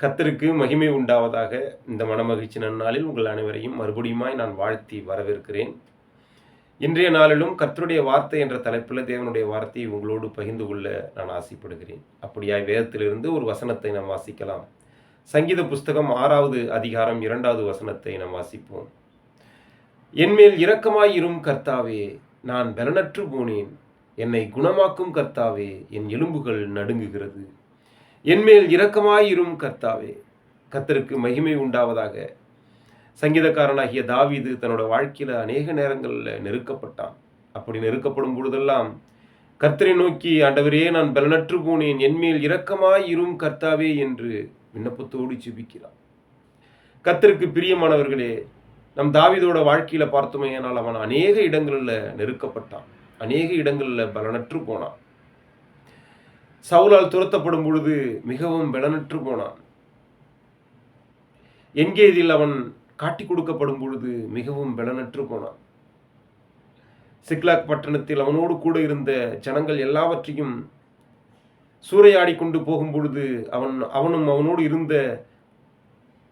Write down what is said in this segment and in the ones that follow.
கர்த்தருக்கு மகிமை உண்டாவதாக. இந்த மனமகிழ்ச்சி நன்னாளில் உங்கள் அனைவரையும் மறுபடியுமாய் நான் வாழ்த்தி வரவேற்கிறேன். இன்றைய நாளிலும் கர்த்தருடைய வார்த்தை என்ற தலைப்பில் தேவனுடைய வார்த்தையை உங்களோடு பகிர்ந்து கொள்ள நான் ஆசைப்படுகிறேன். அப்படியாய் வேதத்திலிருந்து ஒரு வசனத்தை நாம் வாசிக்கலாம். சங்கீத புஸ்தகம் 6வது அதிகாரம் 2வது வசனத்தை நாம் வாசிப்போம். என்மேல் இரக்கமாயிரும் கர்த்தாவே, நான் பலனற்று போனேன். என்னை குணமாக்கும் கர்த்தாவே, என் எலும்புகள் நடுங்குகிறது. என்மேல் இரக்கமாயிரும் கர்த்தாவே. கர்த்தருக்கு மகிமை உண்டாவதாக. சங்கீதக்காரனாகிய தாவீது தன்னோட வாழ்க்கையில் அநேக நேரங்களில் நெருக்கப்பட்டான். அப்படி நெருக்கப்படும் பொழுதெல்லாம் கர்த்தரை நோக்கி, ஆண்டவரே, நான் பலனற்று போனேன், என்மேல் இரக்கமாயிரும் கர்த்தாவே என்று விண்ணப்பத்தோடு ஜெபிக்கிறான். கர்த்தருக்கு பிரியமானவர்களே, நம் தாவீதோட வாழ்க்கையில் பார்த்தோமேயானால் அவன் அநேக இடங்களில் நெருக்கப்பட்டான், அநேக இடங்களில் பலனற்று போனான். சவுலால் துரத்தப்படும் பொழுது மிகவும் பலனற்று போனான். எங்கேதில் அவன் காட்டி கொடுக்கப்படும் பொழுது மிகவும் பலனற்று போனான். சிக்லாக் பட்டணத்தில் அவனோடு கூட இருந்த ஜனங்கள் எல்லாவற்றையும் சூறையாடி கொண்டு போகும் பொழுது அவனும் அவனோடு இருந்த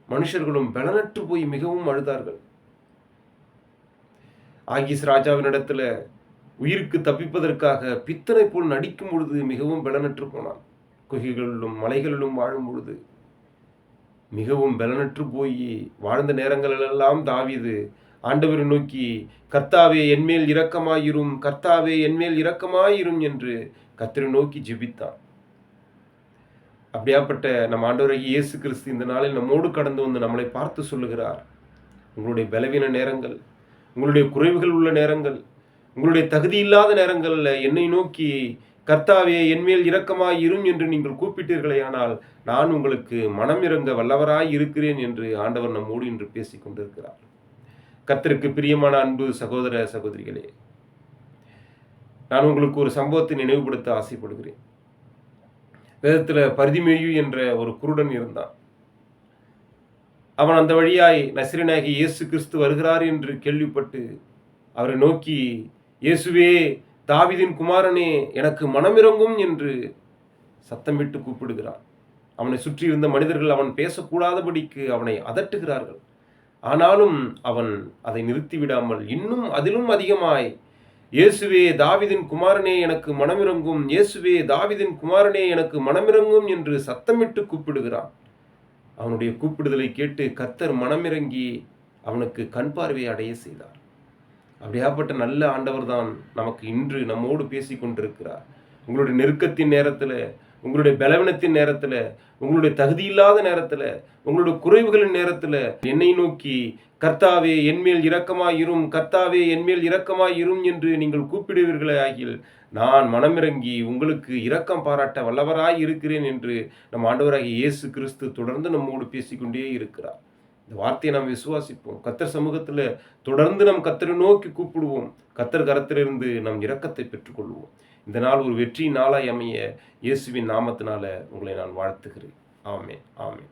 மனுஷர்களும் பலனற்று போய் மிகவும் அழுதார்கள். ஆகீஸ் ராஜாவினிடத்துல உயிருக்கு தப்பிப்பதற்காக பித்தனை போல் நடிக்கும் பொழுது மிகவும் பலனற்று போனான். குகைகளிலும் மலைகளிலும் வாழும் பொழுது மிகவும் பலனற்று போய் வாழ்ந்த நேரங்களெல்லாம் தாவீது ஆண்டவரை நோக்கி, கர்த்தாவே என்மேல் இரக்கமாயிரும், கர்த்தாவே என்மேல் இரக்கமாயிரும் என்று கர்த்தரை நோக்கி ஜெபித்தான். அப்படியாப்பட்ட நம் ஆண்டவராகிய இயேசு கிறிஸ்து இந்த நாளில் நம்மோடு கடந்து வந்து நம்மளை பார்த்து சொல்லுகிறார், உங்களுடைய பலவீன நேரங்கள், உங்களுடைய குறைவுகள் உள்ள நேரங்கள், உங்களுடைய தகுதி இல்லாத நேரங்களில் என்னை நோக்கி, கர்த்தாவே என்மேல் இரக்கமாயிரும் என்று நீங்கள் கூப்பிட்டீர்களேயானால் நான் உங்களுக்கு மனம் இறங்க வல்லவராய் இருக்கிறேன் என்று ஆண்டவர் நம்மோடு இன்று பேசிக் கொண்டிருக்கிறார். கர்த்தருக்கு பிரியமான அன்பு சகோதர சகோதரிகளே, நான் உங்களுக்கு ஒரு சம்பவத்தை நினைவுபடுத்த ஆசைப்படுகிறேன். வேதத்தில் பர்திமேயு என்ற ஒரு குருடன் இருந்தான். அவன் அந்த வழியாய் நசரேயனாகிய இயேசு கிறிஸ்து வருகிறார் என்று கேள்விப்பட்டு அவரை நோக்கி, இயேசுவே, தாவீதின் குமாரனே, எனக்கு மனமிரங்கும் என்று சத்தமிட்டு கூப்பிடுகிறான். அவனை சுற்றி இருந்த மனிதர்கள் அவன் பேசக்கூடாதபடிக்கு அவனை அதட்டுகிறார்கள். ஆனாலும் அவன் அதை நிறுத்திவிடாமல் இன்னும் அதிலும் அதிகமாய், இயேசுவே, தாவீதின் குமாரனே, எனக்கு மனமிரங்கும், இயேசுவே, தாவீதின் குமாரனே, எனக்கு மனமிரங்கும் என்று சத்தமிட்டு கூப்பிடுகிறான். அவனுடைய கூப்பிடுதலை கேட்டு கர்த்தர் மனமிறங்கி அவனுக்கு கண் பார்வையை அடைய செய்தார். அப்படியாப்பட்ட நல்ல ஆண்டவர் தான் நமக்கு இன்று நம்மோடு பேசி கொண்டிருக்கிறார். உங்களுடைய நெருக்கத்தின் நேரத்தில், உங்களுடைய பலவீனத்தின் நேரத்தில், உங்களுடைய தகுதி இல்லாத நேரத்தில், உங்களுடைய குறைவுகளின் நேரத்தில் என்னை நோக்கி, கர்த்தாவே என்மேல் இரக்கமாயிரும், கர்த்தாவே என்மேல் இரக்கமாயிரும் என்று நீங்கள் கூப்பிடுவீர்களே ஆகில் நான் மனமிறங்கி உங்களுக்கு இரக்கம் பாராட்ட வல்லவராய் இருக்கிறேன் என்று நம் ஆண்டவராகிய இயேசு கிறிஸ்து தொடர்ந்து நம்மோடு பேசிக்கொண்டே இருக்கிறார். இந்த வார்த்தையை நாம் விசுவாசிப்போம். கர்த்தர் சமூகத்தில் தொடர்ந்து நம் கர்த்தரை நோக்கி கூப்பிடுவோம். கர்த்தர் கரத்திலிருந்து நம் இரக்கத்தை பெற்றுக்கொள்வோம். இந்த நாள் ஒரு வெற்றி நாளாய் அமைய இயேசுவின் நாமத்தினால உங்களை நான் வாழ்த்துகிறேன். ஆமென், ஆமென்.